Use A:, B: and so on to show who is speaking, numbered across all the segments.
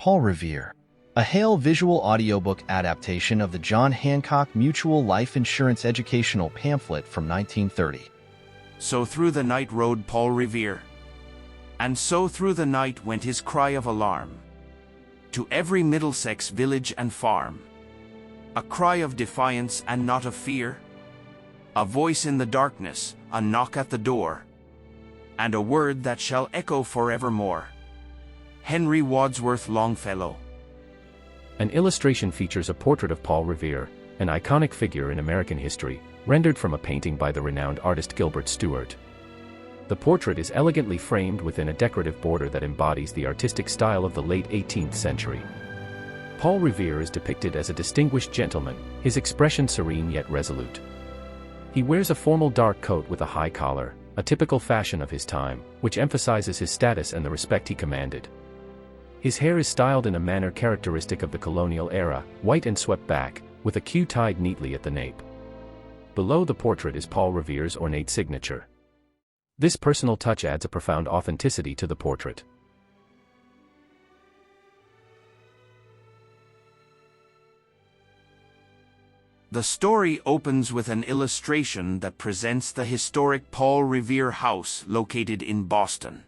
A: Paul Revere, a Hale Visual AudioBook adaptation of the John Hancock Mutual Life Insurance educational pamphlet from 1930.
B: So through the night rode Paul Revere, and so through the night went his cry of alarm, to every Middlesex village and farm, a cry of defiance and not of fear, a voice in the darkness, a knock at the door, and a word that shall echo forevermore. Henry Wadsworth Longfellow.
C: An illustration features a portrait of Paul Revere, an iconic figure in American history, rendered from a painting by the renowned artist Gilbert Stuart. The portrait is elegantly framed within a decorative border that embodies the artistic style of the late 18th century. Paul Revere is depicted as a distinguished gentleman, his expression serene yet resolute. He wears a formal dark coat with a high collar, a typical fashion of his time, which emphasizes his status and the respect he commanded. His hair is styled in a manner characteristic of the colonial era, white and swept back, with a queue tied neatly at the nape. Below the portrait is Paul Revere's ornate signature. This personal touch adds a profound authenticity to the portrait.
B: The story opens with an illustration that presents the historic Paul Revere house located in Boston.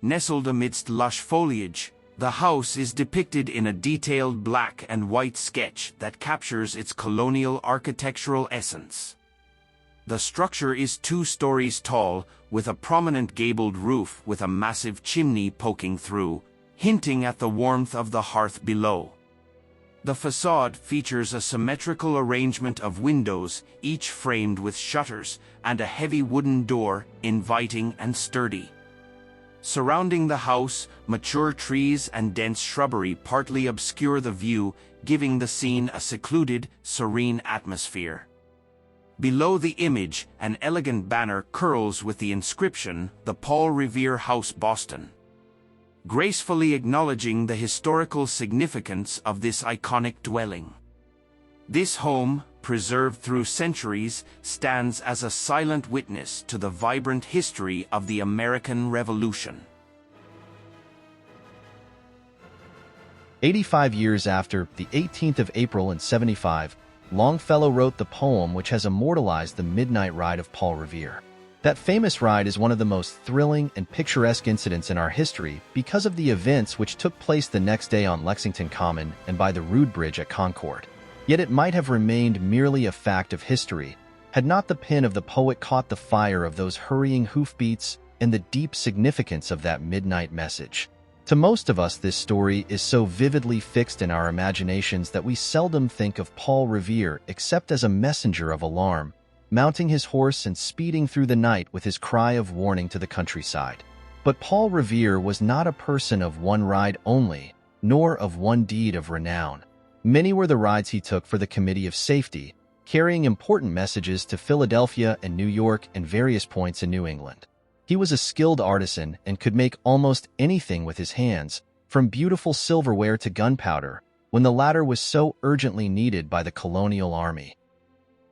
B: Nestled amidst lush foliage, the house is depicted in a detailed black and white sketch that captures its colonial architectural essence. The structure is 2 stories tall, with a prominent gabled roof with a massive chimney poking through, hinting at the warmth of the hearth below. The facade features a symmetrical arrangement of windows, each framed with shutters, and a heavy wooden door, inviting and sturdy. Surrounding the house, mature trees and dense shrubbery partly obscure the view, giving the scene a secluded, serene atmosphere. Below the image, an elegant banner curls with the inscription, "The Paul Revere House, Boston," gracefully acknowledging the historical significance of this iconic dwelling. This home, preserved through centuries, stands as a silent witness to the vibrant history of the American Revolution.
A: 85 years after, the 18th of April in 75, Longfellow wrote the poem which has immortalized the midnight ride of Paul Revere. That famous ride is one of the most thrilling and picturesque incidents in our history because of the events which took place the next day on Lexington Common and by the Rood Bridge at Concord. Yet it might have remained merely a fact of history, had not the pen of the poet caught the fire of those hurrying hoofbeats and the deep significance of that midnight message. To most of us, this story is so vividly fixed in our imaginations that we seldom think of Paul Revere except as a messenger of alarm, mounting his horse and speeding through the night with his cry of warning to the countryside. But Paul Revere was not a person of one ride only, nor of one deed of renown. Many were the rides he took for the Committee of Safety, carrying important messages to Philadelphia and New York and various points in New England. He was a skilled artisan and could make almost anything with his hands, from beautiful silverware to gunpowder, when the latter was so urgently needed by the colonial army.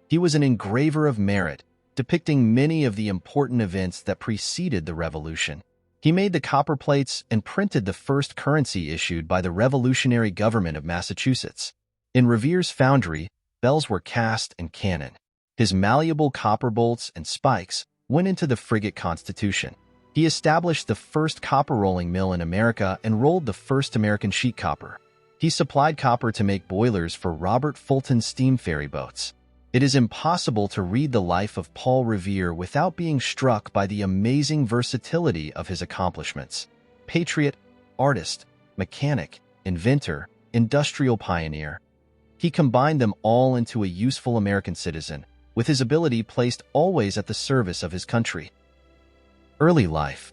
A: He was an engraver of merit, depicting many of the important events that preceded the Revolution. He made the copper plates and printed the first currency issued by the revolutionary government of Massachusetts. In Revere's foundry, bells were cast and cannon. His malleable copper bolts and spikes went into the frigate Constitution. He established the first copper rolling mill in America and rolled the first American sheet copper. He supplied copper to make boilers for Robert Fulton's steam ferry boats. It is impossible to read the life of Paul Revere without being struck by the amazing versatility of his accomplishments. Patriot, artist, mechanic, inventor, industrial pioneer. He combined them all into a useful American citizen, with his ability placed always at the service of his country. Early life.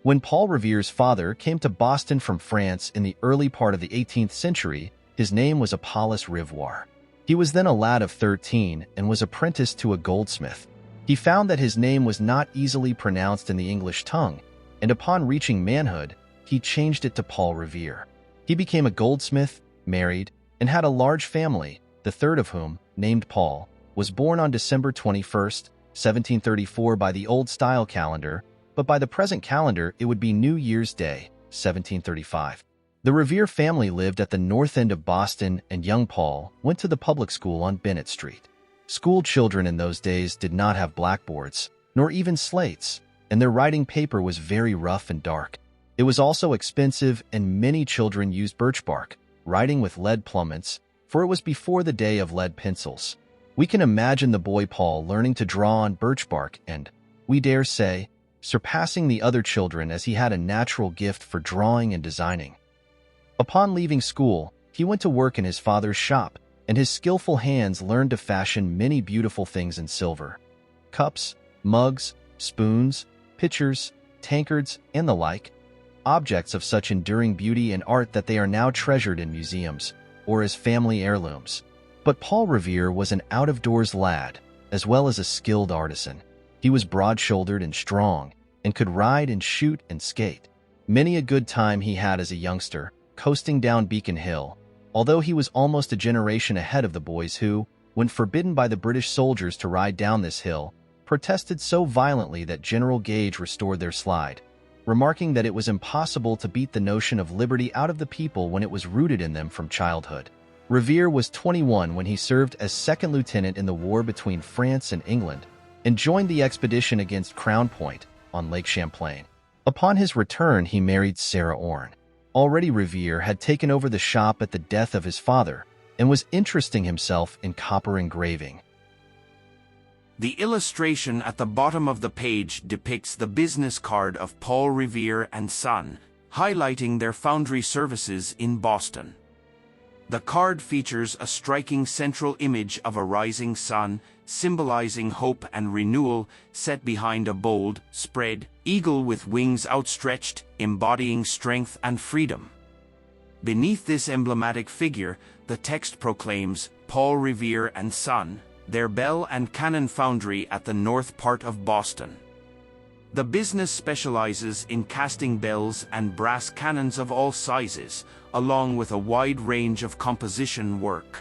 A: When Paul Revere's father came to Boston from France in the early part of the 18th century, his name was Paulus Revere. He was then a lad of 13 and was apprenticed to a goldsmith. He found that his name was not easily pronounced in the English tongue, and upon reaching manhood, he changed it to Paul Revere. He became a goldsmith, married, and had a large family, the third of whom, named Paul, was born on December 21, 1734 by the old-style calendar, but by the present calendar it would be New Year's Day, 1735. The Revere family lived at the north end of Boston, and young Paul went to the public school on Bennett Street. School children in those days did not have blackboards, nor even slates, and their writing paper was very rough and dark. It was also expensive, and many children used birch bark, writing with lead plummets, for it was before the day of lead pencils. We can imagine the boy Paul learning to draw on birch bark and, we dare say, surpassing the other children as he had a natural gift for drawing and designing. Upon leaving school, he went to work in his father's shop, and his skillful hands learned to fashion many beautiful things in silver. Cups, mugs, spoons, pitchers, tankards, and the like, objects of such enduring beauty and art that they are now treasured in museums, or as family heirlooms. But Paul Revere was an out-of-doors lad, as well as a skilled artisan. He was broad-shouldered and strong, and could ride and shoot and skate. Many a good time he had as a youngster, coasting down Beacon Hill, although he was almost a generation ahead of the boys who, when forbidden by the British soldiers to ride down this hill, protested so violently that General Gage restored their slide, remarking that it was impossible to beat the notion of liberty out of the people when it was rooted in them from childhood. Revere was 21 when he served as second lieutenant in the war between France and England, and joined the expedition against Crown Point on Lake Champlain. Upon his return, he married Sarah Orne. Already Revere had taken over the shop at the death of his father and was interesting himself in copper engraving.
B: The illustration at the bottom of the page depicts the business card of Paul Revere and Son, highlighting their foundry services in Boston. The card features a striking central image of a rising sun, symbolizing hope and renewal, set behind a bold, spread eagle with wings outstretched, embodying strength and freedom. Beneath this emblematic figure, the text proclaims, Paul Revere and Son, their bell and cannon foundry at the north part of Boston. The business specializes in casting bells and brass cannons of all sizes, along with a wide range of composition work.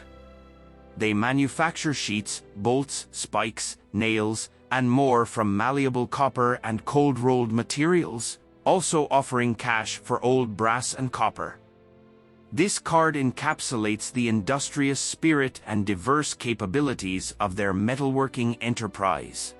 B: They manufacture sheets, bolts, spikes, nails, and more from malleable copper and cold-rolled materials, also offering cash for old brass and copper. This card encapsulates the industrious spirit and diverse capabilities of their metalworking enterprise.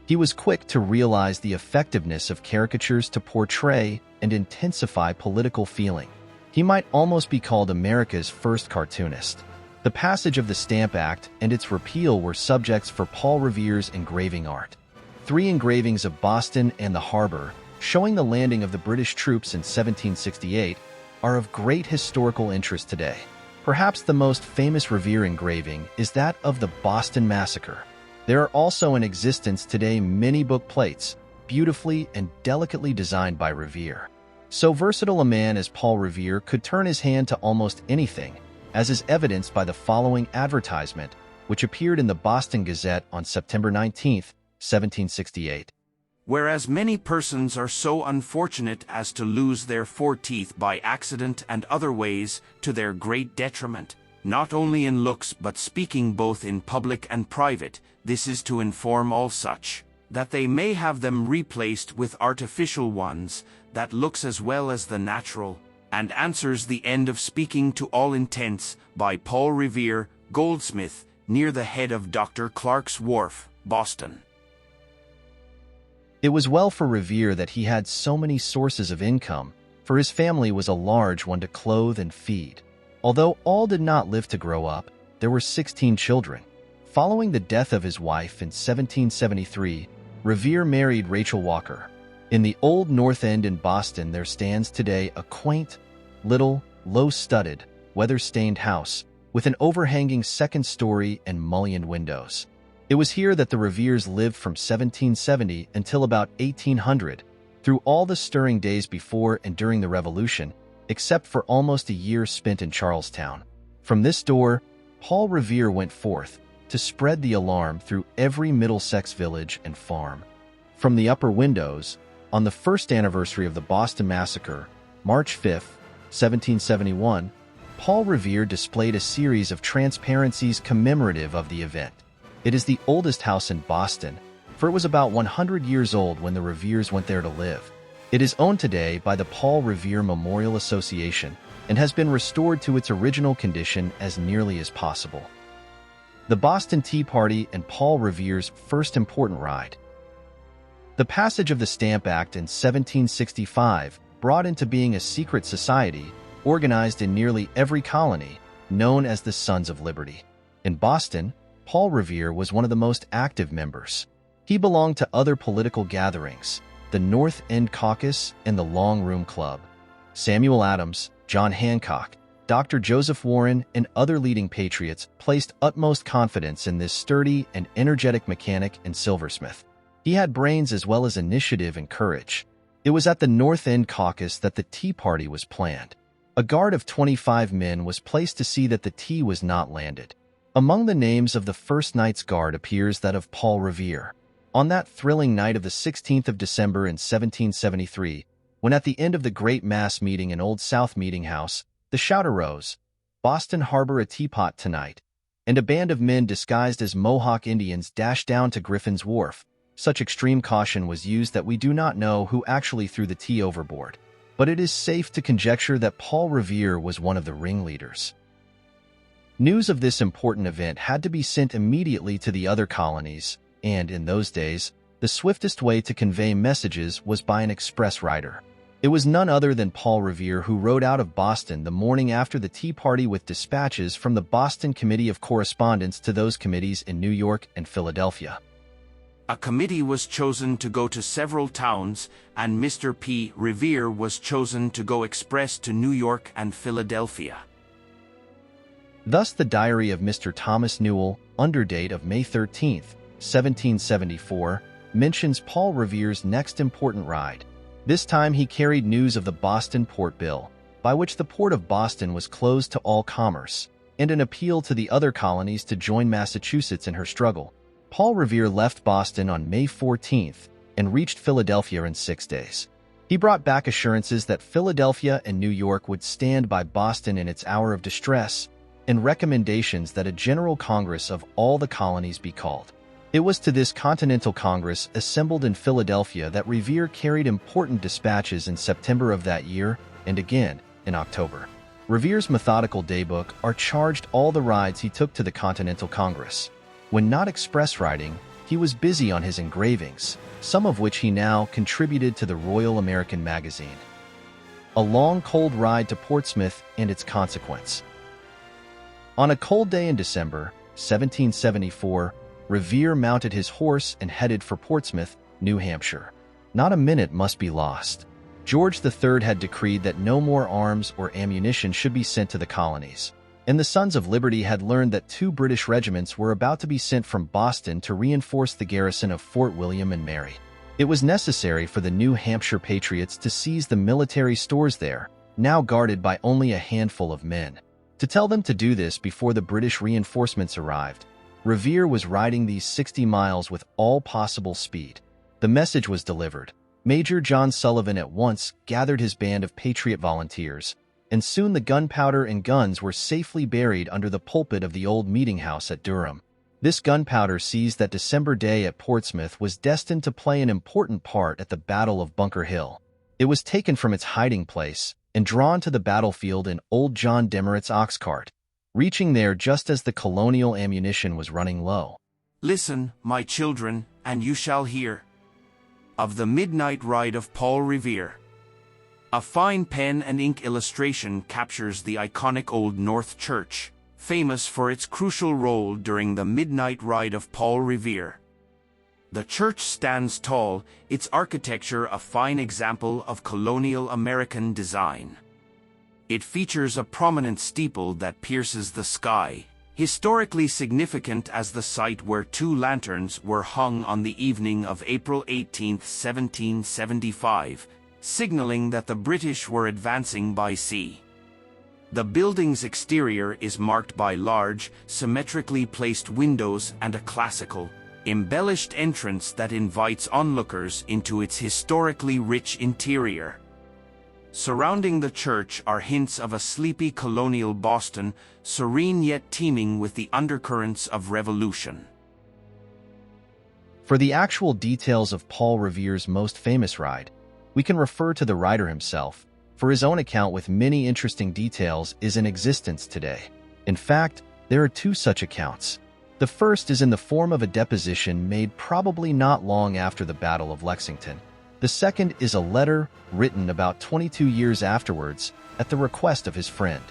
A: He was quick to realize the effectiveness of caricatures to portray and intensify political feeling. He might almost be called America's first cartoonist. The passage of the Stamp Act and its repeal were subjects for Paul Revere's engraving art. 3 engravings of Boston and the harbor, showing the landing of the British troops in 1768, are of great historical interest today. Perhaps the most famous Revere engraving is that of the Boston Massacre. There are also in existence today many book plates, beautifully and delicately designed by Revere. So versatile a man as Paul Revere could turn his hand to almost anything, as is evidenced by the following advertisement, which appeared in the Boston Gazette on September 19, 1768.
B: Whereas many persons are so unfortunate as to lose their 4 teeth by accident and other ways to their great detriment, not only in looks but speaking both in public and private, this is to inform all such, that they may have them replaced with artificial ones, that looks as well as the natural, and answers the end of speaking to all intents, by Paul Revere, goldsmith, near the head of Dr. Clark's Wharf, Boston.
A: It was well for Revere that he had so many sources of income, for his family was a large one to clothe and feed. Although all did not live to grow up, there were 16 children. Following the death of his wife in 1773, Revere married Rachel Walker. In the Old North End in Boston there stands today a quaint, little, low-studded, weather-stained house with an overhanging second story and mullioned windows. It was here that the Reveres lived from 1770 until about 1800, through all the stirring days before and during the Revolution, except for almost a year spent in Charlestown. From this door, Paul Revere went forth to spread the alarm through every Middlesex village and farm. From the upper windows, on the first anniversary of the Boston Massacre, March 5, 1771, Paul Revere displayed a series of transparencies commemorative of the event. It is the oldest house in Boston, for it was about 100 years old when the Reveres went there to live. It is owned today by the Paul Revere Memorial Association and has been restored to its original condition as nearly as possible. The Boston Tea Party and Paul Revere's first important ride. The passage of the Stamp Act in 1765 brought into being a secret society organized in nearly every colony, known as the Sons of Liberty. In Boston, Paul Revere was one of the most active members. He belonged to other political gatherings, the North End Caucus and the Long Room Club. Samuel Adams, John Hancock, Dr. Joseph Warren, and other leading patriots placed utmost confidence in this sturdy and energetic mechanic and silversmith. He had brains as well as initiative and courage. It was at the North End Caucus that the Tea Party was planned. A guard of 25 men was placed to see that the tea was not landed. Among the names of the First Knight's Guard appears that of Paul Revere. On that thrilling night of the 16th of December in 1773, when at the end of the great mass meeting in Old South Meeting House, the shout arose, "Boston Harbor a teapot tonight," and a band of men disguised as Mohawk Indians dashed down to Griffin's Wharf. Such extreme caution was used that we do not know who actually threw the tea overboard, but it is safe to conjecture that Paul Revere was one of the ringleaders. News of this important event had to be sent immediately to the other colonies, and in those days, the swiftest way to convey messages was by an express rider. It was none other than Paul Revere who rode out of Boston the morning after the Tea Party with dispatches from the Boston Committee of Correspondence to those committees in New York and Philadelphia.
B: A committee was chosen to go to several towns, and Mr. P. Revere was chosen to go express to New York and Philadelphia.
A: Thus the diary of Mr. Thomas Newell, under date of May 13, 1774, mentions Paul Revere's next important ride. This time he carried news of the Boston Port Bill, by which the port of Boston was closed to all commerce, and an appeal to the other colonies to join Massachusetts in her struggle. Paul Revere left Boston on May 14th and reached Philadelphia in 6 days. He brought back assurances that Philadelphia and New York would stand by Boston in its hour of distress, and recommendations that a General Congress of all the colonies be called. It was to this Continental Congress assembled in Philadelphia that Revere carried important dispatches in September of that year and again in October. Revere's methodical daybook charged all the rides he took to the Continental Congress. When not express riding, he was busy on his engravings, some of which he now contributed to the Royal American Magazine. A long cold ride to Portsmouth and its consequence. On a cold day in December 1774, Revere mounted his horse and headed for Portsmouth, New Hampshire. Not a minute must be lost. George III had decreed that no more arms or ammunition should be sent to the colonies, and the Sons of Liberty had learned that 2 British regiments were about to be sent from Boston to reinforce the garrison of Fort William and Mary. It was necessary for the New Hampshire Patriots to seize the military stores there, now guarded by only a handful of men. To tell them to do this before the British reinforcements arrived, Revere was riding these 60 miles with all possible speed. The message was delivered. Major John Sullivan at once gathered his band of Patriot volunteers, and soon the gunpowder and guns were safely buried under the pulpit of the old meeting house at Durham. This gunpowder seized that December day at Portsmouth was destined to play an important part at the Battle of Bunker Hill. It was taken from its hiding place and drawn to the battlefield in old John Demerit's ox cart, reaching there just as the colonial ammunition was running low.
B: Listen, my children, and you shall hear of the midnight ride of Paul Revere. A fine pen and ink illustration captures the iconic Old North Church, famous for its crucial role during the midnight ride of Paul Revere. The church stands tall, its architecture a fine example of colonial American design. It features a prominent steeple that pierces the sky, historically significant as the site where 2 lanterns were hung on the evening of April 18, 1775, signaling that the British were advancing by sea. The building's exterior is marked by large, symmetrically placed windows and a classical, embellished entrance that invites onlookers into its historically rich interior. Surrounding the church are hints of a sleepy colonial Boston, serene yet teeming with the undercurrents of revolution.
A: For the actual details of Paul Revere's most famous ride, We can refer to the writer himself, for his own account with many interesting details is in existence today. In fact, there are two such accounts. The first is in the form of a deposition made probably not long after the Battle of Lexington. The second is a letter written about 22 years afterwards at the request of his friend,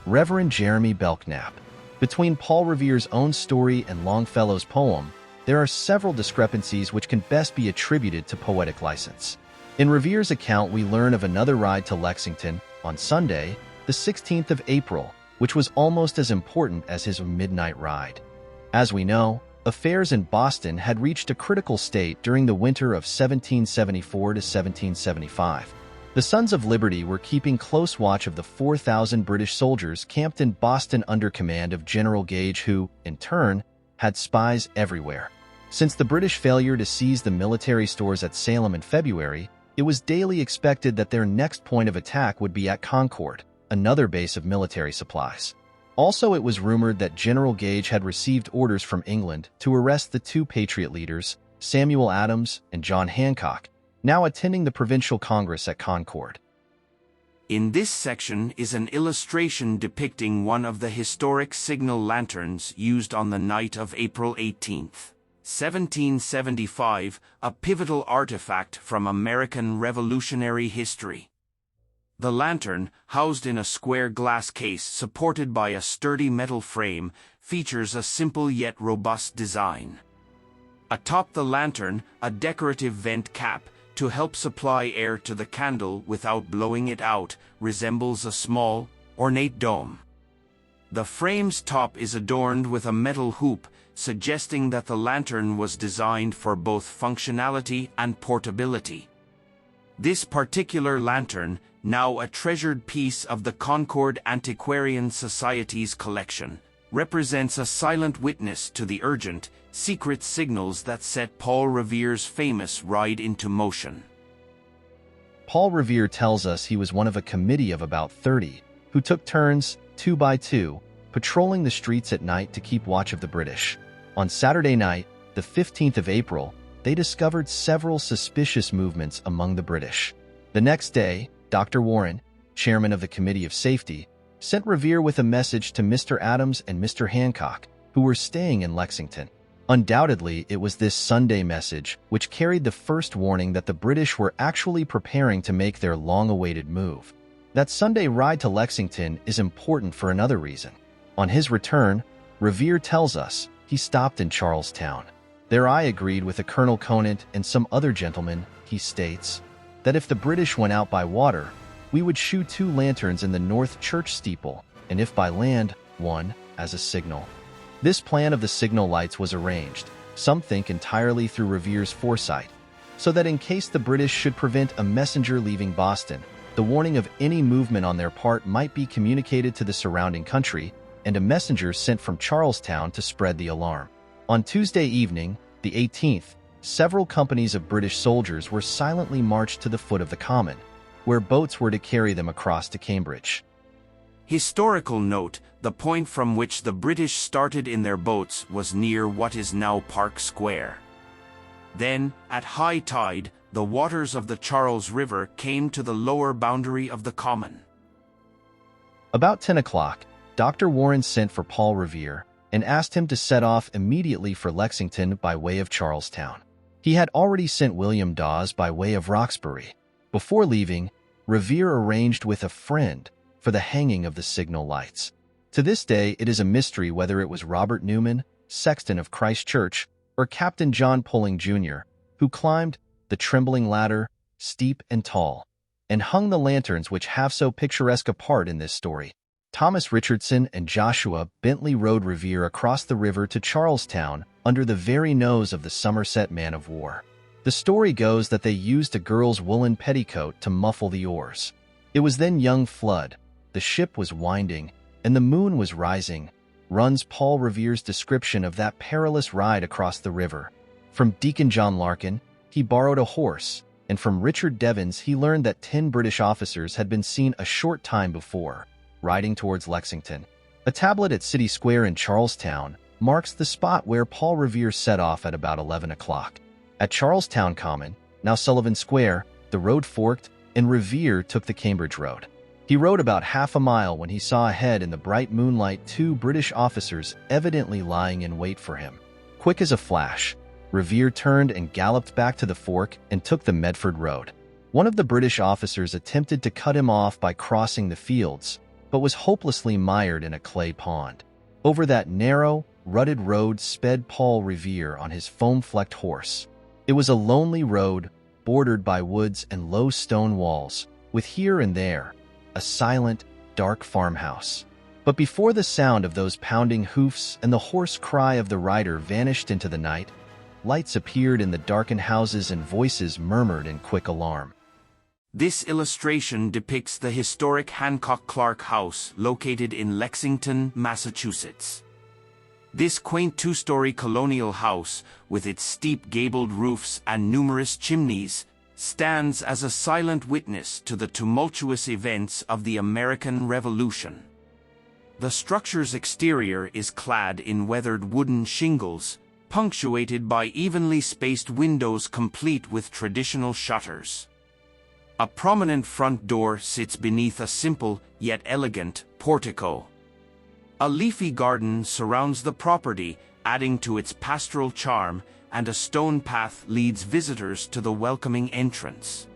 A: Reverend Jeremy Belknap. Between Paul Revere's own story and Longfellow's poem, there are several discrepancies which can best be attributed to poetic license. In Revere's account, we learn of another ride to Lexington on Sunday, the 16th of April, which was almost as important as his midnight ride. As we know, affairs in Boston had reached a critical state during the winter of 1774 to 1775. The Sons of Liberty were keeping close watch of the 4,000 British soldiers camped in Boston under command of General Gage, who, in turn, had spies everywhere. Since the British failure to seize the military stores at Salem in February, it was daily expected that their next point of attack would be at Concord, another base of military supplies. Also, it was rumored that General Gage had received orders from England to arrest the two Patriot leaders, Samuel Adams and John Hancock, now attending the Provincial Congress at Concord.
B: In this section is an illustration depicting one of the historic signal lanterns used on the night of April 18, 1775, a pivotal artifact from American Revolutionary history. The lantern, housed in a square glass case supported by a sturdy metal frame, features a simple yet robust design. Atop the lantern, a decorative vent cap, to help supply air to the candle without blowing it out, resembles a small, ornate dome. The frame's top is adorned with a metal hoop, suggesting that the lantern was designed for both functionality and portability. This particular lantern, now a treasured piece of the Concord Antiquarian Society's collection, represents a silent witness to the urgent, secret signals that set Paul Revere's famous ride into motion.
A: Paul Revere tells us he was one of a committee of about 30 who took turns, 2 by 2, patrolling the streets at night to keep watch of the British. On Saturday night, the 15th of April, they discovered several suspicious movements among the British. The next day, Dr. Warren, chairman of the Committee of Safety, sent Revere with a message to Mr. Adams and Mr. Hancock, who were staying in Lexington. Undoubtedly, it was this Sunday message which carried the first warning that the British were actually preparing to make their long-awaited move. That Sunday ride to Lexington is important for another reason. On his return, Revere tells us he stopped in Charlestown. There I agreed with a Colonel Conant and some other gentlemen, he states, that if the British went out by water, we would shoot 2 lanterns in the north church steeple, and if by land, 1, as a signal. This plan of the signal lights was arranged, some think entirely through Revere's foresight, so that in case the British should prevent a messenger leaving Boston, the warning of any movement on their part might be communicated to the surrounding country, and a messenger sent from Charlestown to spread the alarm. On Tuesday evening, the 18th, several companies of British soldiers were silently marched to the foot of the Common, where boats were to carry them across to Cambridge.
B: Historical note: the point from which the British started in their boats was near what is now Park Square. Then, at high tide, the waters of the Charles River came to the lower boundary of the Common.
A: About 10 o'clock, Dr. Warren sent for Paul Revere and asked him to set off immediately for Lexington by way of Charlestown. He had already sent William Dawes by way of Roxbury. Before leaving, Revere arranged with a friend for the hanging of the signal lights. To this day, it is a mystery whether it was Robert Newman, sexton of Christ Church, or Captain John Pulling, Jr., who climbed the trembling ladder, steep and tall, and hung the lanterns which have so picturesque a part in this story. Thomas Richardson and Joshua Bentley rowed Revere across the river to Charlestown under the very nose of the Somerset man-of-war. The story goes that they used a girl's woolen petticoat to muffle the oars. It was then young flood, the ship was winding, and the moon was rising, runs Paul Revere's description of that perilous ride across the river. From Deacon John Larkin, he borrowed a horse, and from Richard Devens he learned that 10 British officers had been seen a short time before, riding towards Lexington. A tablet at City Square in Charlestown marks the spot where Paul Revere set off at about 11 o'clock. At Charlestown Common, now Sullivan Square, the road forked, and Revere took the Cambridge Road. He rode about half a mile when he saw ahead in the bright moonlight 2 British officers evidently lying in wait for him. Quick as a flash, Revere turned and galloped back to the fork and took the Medford Road. One of the British officers attempted to cut him off by crossing the fields, but was hopelessly mired in a clay pond. Over that narrow, rutted road sped Paul Revere on his foam-flecked horse. It was a lonely road, bordered by woods and low stone walls, with here and there a silent, dark farmhouse. But before the sound of those pounding hoofs and the hoarse cry of the rider vanished into the night, lights appeared in the darkened houses and voices murmured in quick alarm.
B: This illustration depicts the historic Hancock Clark House located in Lexington, Massachusetts. This quaint 2-story colonial house, with its steep gabled roofs and numerous chimneys, stands as a silent witness to the tumultuous events of the American Revolution. The structure's exterior is clad in weathered wooden shingles, punctuated by evenly spaced windows complete with traditional shutters. A prominent front door sits beneath a simple, yet elegant, portico. A leafy garden surrounds the property, adding to its pastoral charm, and a stone path leads visitors to the welcoming entrance.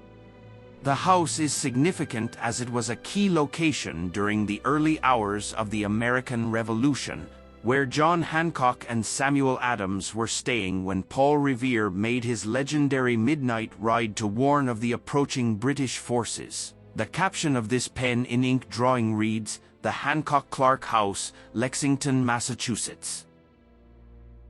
B: The house is significant as it was a key location during the early hours of the American Revolution, where John Hancock and Samuel Adams were staying when Paul Revere made his legendary midnight ride to warn of the approaching British forces. The caption of this pen-in-ink drawing reads, "The Hancock Clark House, Lexington, Massachusetts."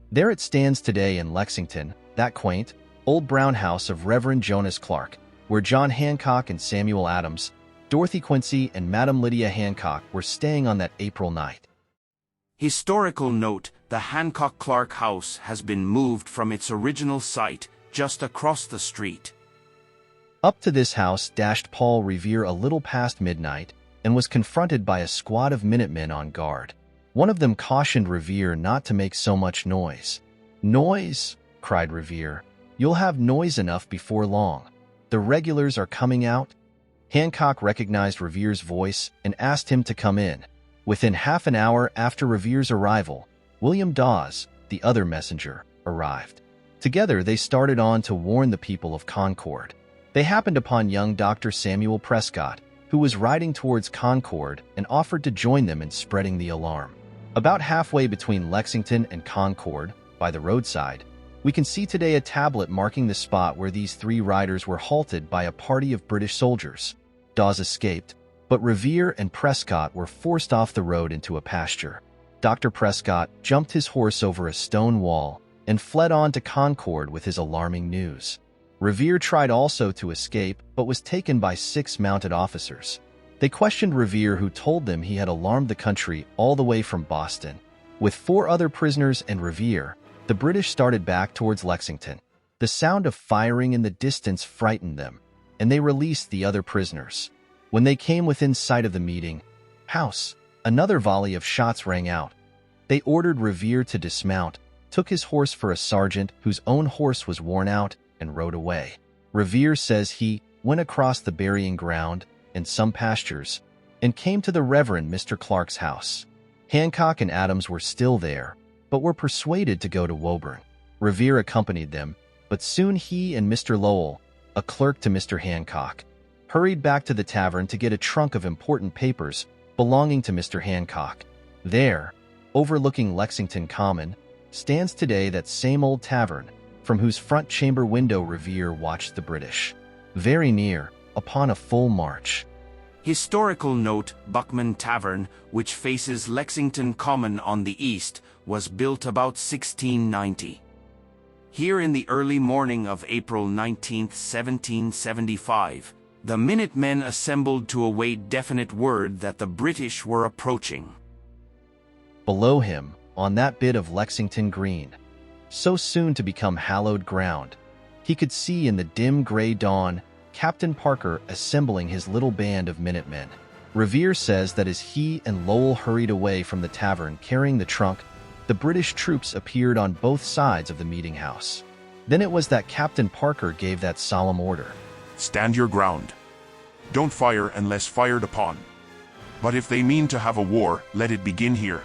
A: There it stands today in Lexington, that quaint, old brown house of Reverend Jonas Clark, where John Hancock and Samuel Adams, Dorothy Quincy and Madame Lydia Hancock were staying on that April night.
B: Historical note: the Hancock Clark House has been moved from its original site, just across the street.
A: Up to this house dashed Paul Revere a little past midnight and was confronted by a squad of Minutemen on guard. One of them cautioned Revere not to make so much noise. "Noise?" cried Revere. "You'll have noise enough before long. The regulars are coming out." Hancock recognized Revere's voice and asked him to come in. Within half an hour after Revere's arrival, William Dawes, the other messenger, arrived. Together they started on to warn the people of Concord. They happened upon young Dr. Samuel Prescott, who was riding towards Concord and offered to join them in spreading the alarm. About halfway between Lexington and Concord, by the roadside, we can see today a tablet marking the spot where these 3 riders were halted by a party of British soldiers. Dawes escaped, but Revere and Prescott were forced off the road into a pasture. Dr. Prescott jumped his horse over a stone wall and fled on to Concord with his alarming news. Revere tried also to escape, but was taken by 6 mounted officers. They questioned Revere, who told them he had alarmed the country all the way from Boston. With 4 other prisoners and Revere, the British started back towards Lexington. The sound of firing in the distance frightened them, and they released the other prisoners. When they came within sight of the meeting house, another volley of shots rang out. They ordered Revere to dismount, took his horse for a sergeant whose own horse was worn out, and rode away. Revere says he went across the burying ground and some pastures and came to the Reverend Mr. Clark's house. Hancock and Adams were still there, but were persuaded to go to Woburn. Revere accompanied them, but soon he and Mr. Lowell, a clerk to Mr. Hancock, hurried back to the tavern to get a trunk of important papers belonging to Mr. Hancock. There, overlooking Lexington Common, stands today that same old tavern, from whose front chamber window Revere watched the British. Very near, upon a full march.
B: Historical note: Buckman Tavern, which faces Lexington Common on the east, was built about 1690. Here in the early morning of April 19, 1775, the Minutemen assembled to await definite word that the British were approaching.
A: Below him, on that bit of Lexington Green, so soon to become hallowed ground, he could see in the dim gray dawn Captain Parker assembling his little band of Minutemen. Revere says that as he and Lowell hurried away from the tavern carrying the trunk, the British troops appeared on both sides of the meeting house. Then it was that Captain Parker gave that solemn order.
D: Stand your ground. Don't fire unless fired upon. But if they mean to have a war, let it begin here.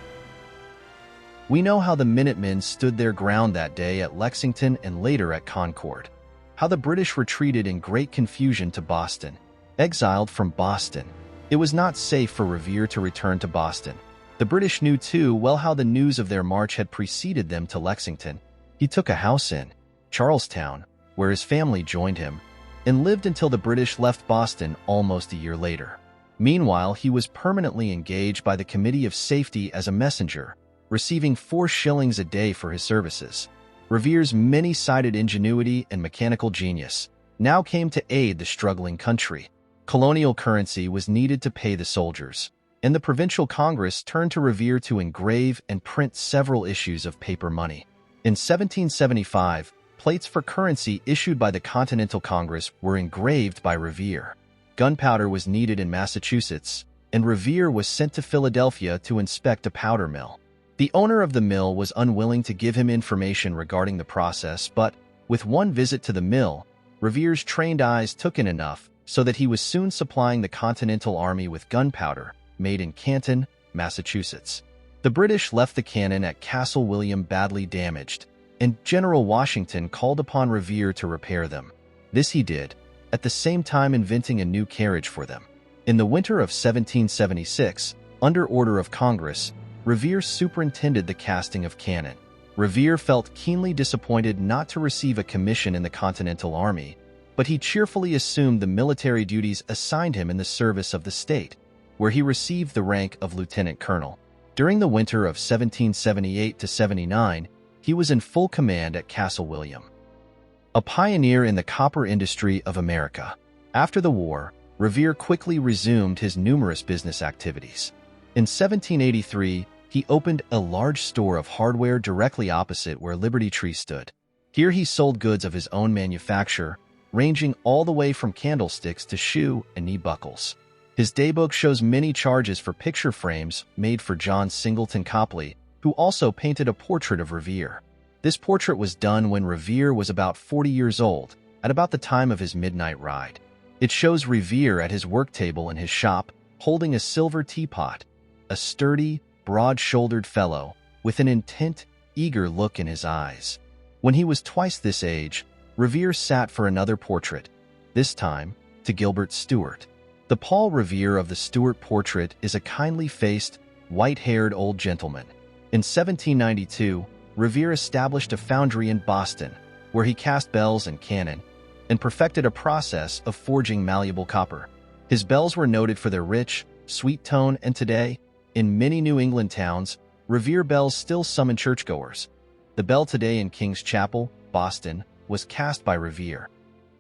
A: We know how the Minutemen stood their ground that day at Lexington and later at Concord. How the British retreated in great confusion to Boston. Exiled from Boston, it was not safe for Revere to return to Boston. The British knew too well how the news of their march had preceded them to Lexington. He took a house in Charlestown, where his family joined him, and lived until the British left Boston almost a year later. Meanwhile, he was permanently engaged by the Committee of Safety as a messenger, receiving 4 shillings a day for his services. Revere's many-sided ingenuity and mechanical genius now came to aid the struggling country. Colonial currency was needed to pay the soldiers, and the Provincial Congress turned to Revere to engrave and print several issues of paper money. In 1775, plates for currency issued by the Continental Congress were engraved by Revere. Gunpowder was needed in Massachusetts, and Revere was sent to Philadelphia to inspect a powder mill. The owner of the mill was unwilling to give him information regarding the process, but with one visit to the mill, Revere's trained eyes took in enough so that he was soon supplying the Continental Army with gunpowder made in Canton, Massachusetts. The British left the cannon at Castle William badly damaged, and General Washington called upon Revere to repair them. This he did, at the same time inventing a new carriage for them. In the winter of 1776, under order of Congress, Revere superintended the casting of cannon. Revere felt keenly disappointed not to receive a commission in the Continental Army, but he cheerfully assumed the military duties assigned him in the service of the state, where he received the rank of lieutenant colonel. During the winter of 1778–79, he was in full command at Castle William. A pioneer in the copper industry of America. After the war, Revere quickly resumed his numerous business activities. In 1783, he opened a large store of hardware directly opposite where Liberty Tree stood. Here he sold goods of his own manufacture, ranging all the way from candlesticks to shoe and knee buckles. His daybook shows many charges for picture frames made for John Singleton Copley, who also painted a portrait of Revere. This portrait was done when Revere was about 40 years old, at about the time of his midnight ride. It shows Revere at his work table in his shop, holding a silver teapot, a sturdy, broad-shouldered fellow, with an intent, eager look in his eyes. When he was twice this age, Revere sat for another portrait, this time to Gilbert Stuart. The Paul Revere of the Stuart portrait is a kindly-faced, white-haired old gentleman. In 1792, Revere established a foundry in Boston, where he cast bells and cannon, and perfected a process of forging malleable copper. His bells were noted for their rich, sweet tone, and today, in many New England towns, Revere bells still summon churchgoers. The bell today in King's Chapel, Boston, was cast by Revere,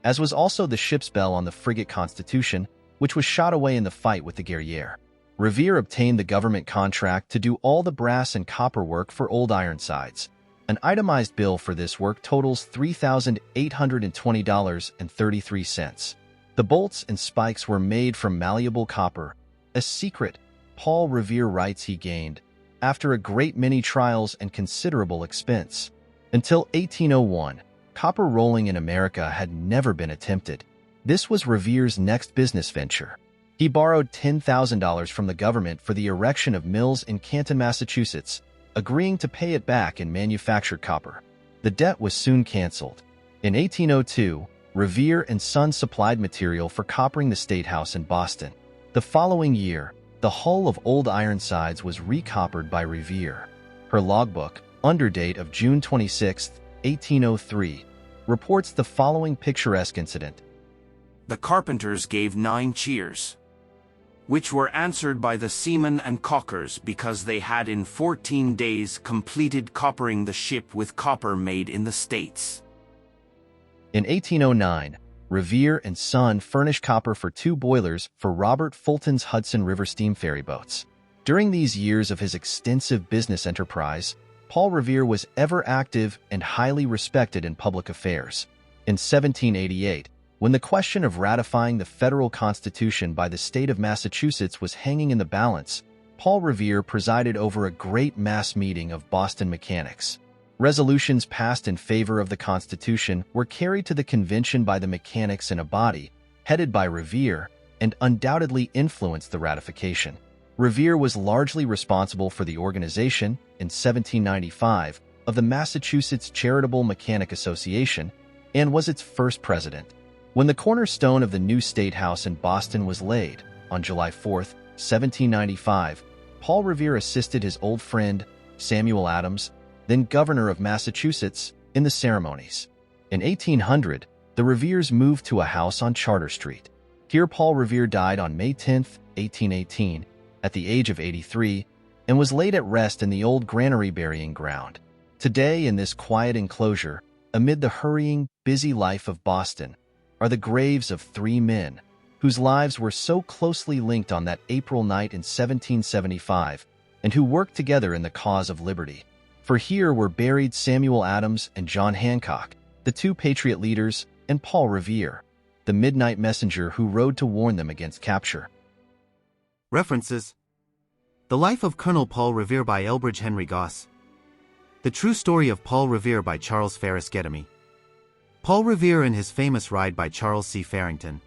A: as was also the ship's bell on the frigate Constitution, which was shot away in the fight with the Guerriere. Revere obtained the government contract to do all the brass and copper work for Old Ironsides. An itemized bill for this work totals $3,820.33. The bolts and spikes were made from malleable copper, a secret, Paul Revere writes, he gained after a great many trials and considerable expense. Until 1801, copper rolling in America had never been attempted. This was Revere's next business venture. He borrowed $10,000 from the government for the erection of mills in Canton, Massachusetts, agreeing to pay it back in manufactured copper. The debt was soon canceled. In 1802, Revere and Sons supplied material for coppering the State House in Boston. The following year, the hull of Old Ironsides was recoppered by Revere. Her logbook, under date of June 26, 1803, reports the following picturesque incident.
B: The carpenters gave 9 cheers, which were answered by the seamen and caulkers because they had in 14 days completed coppering the ship with copper made in the States.
A: In 1809, Revere and Son furnished copper for 2 boilers for Robert Fulton's Hudson River steam ferry boats. During these years of his extensive business enterprise, Paul Revere was ever active and highly respected in public affairs. In 1788, when the question of ratifying the federal Constitution by the state of Massachusetts was hanging in the balance, Paul Revere presided over a great mass meeting of Boston mechanics. Resolutions passed in favor of the Constitution were carried to the convention by the mechanics in a body, headed by Revere, and undoubtedly influenced the ratification. Revere was largely responsible for the organization, in 1795, of the Massachusetts Charitable Mechanic Association and was its first president. When the cornerstone of the new State House in Boston was laid, on July 4, 1795, Paul Revere assisted his old friend, Samuel Adams, then governor of Massachusetts, in the ceremonies. In 1800, the Reveres moved to a house on Charter Street. Here Paul Revere died on May 10, 1818, at the age of 83, and was laid at rest in the old granary burying ground. Today, in this quiet enclosure, amid the hurrying, busy life of Boston, are the graves of three men whose lives were so closely linked on that April night in 1775 and who worked together in the cause of liberty. For here were buried Samuel Adams and John Hancock, the two Patriot leaders, and Paul Revere, the midnight messenger who rode to warn them against capture.
E: References: The Life of Colonel Paul Revere by Elbridge Henry Goss. The True Story of Paul Revere by Charles Ferris Gedemy. Paul Revere and His Famous Ride by Charles C. Farrington.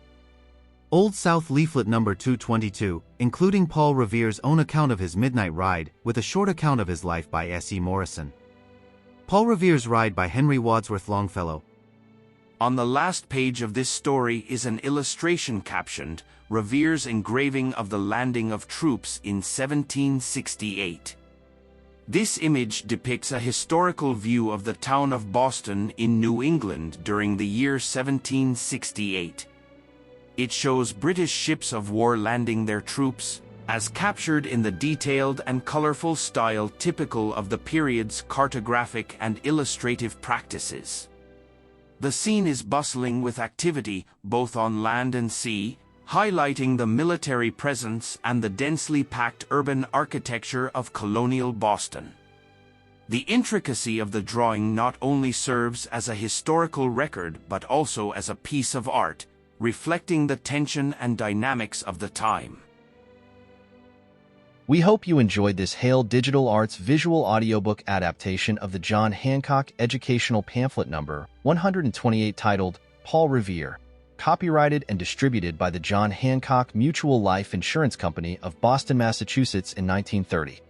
E: Old South Leaflet No. 222, including Paul Revere's own account of his midnight ride, with a short account of his life by S. E. Morrison. Paul Revere's Ride by Henry Wadsworth Longfellow.
B: On the last page of this story is an illustration captioned, Revere's engraving of the landing of troops in 1768. This image depicts a historical view of the town of Boston in New England during the year 1768. It shows British ships of war landing their troops, as captured in the detailed and colorful style typical of the period's cartographic and illustrative practices. The scene is bustling with activity, both on land and sea, highlighting the military presence and the densely packed urban architecture of colonial Boston. The intricacy of the drawing not only serves as a historical record but also as a piece of art, reflecting the tension and dynamics of the time.
A: We hope you enjoyed this Hale Digital Arts visual audiobook adaptation of the John Hancock educational pamphlet number 128 titled Paul Revere, copyrighted and distributed by the John Hancock Mutual Life Insurance Company of Boston, Massachusetts in 1930.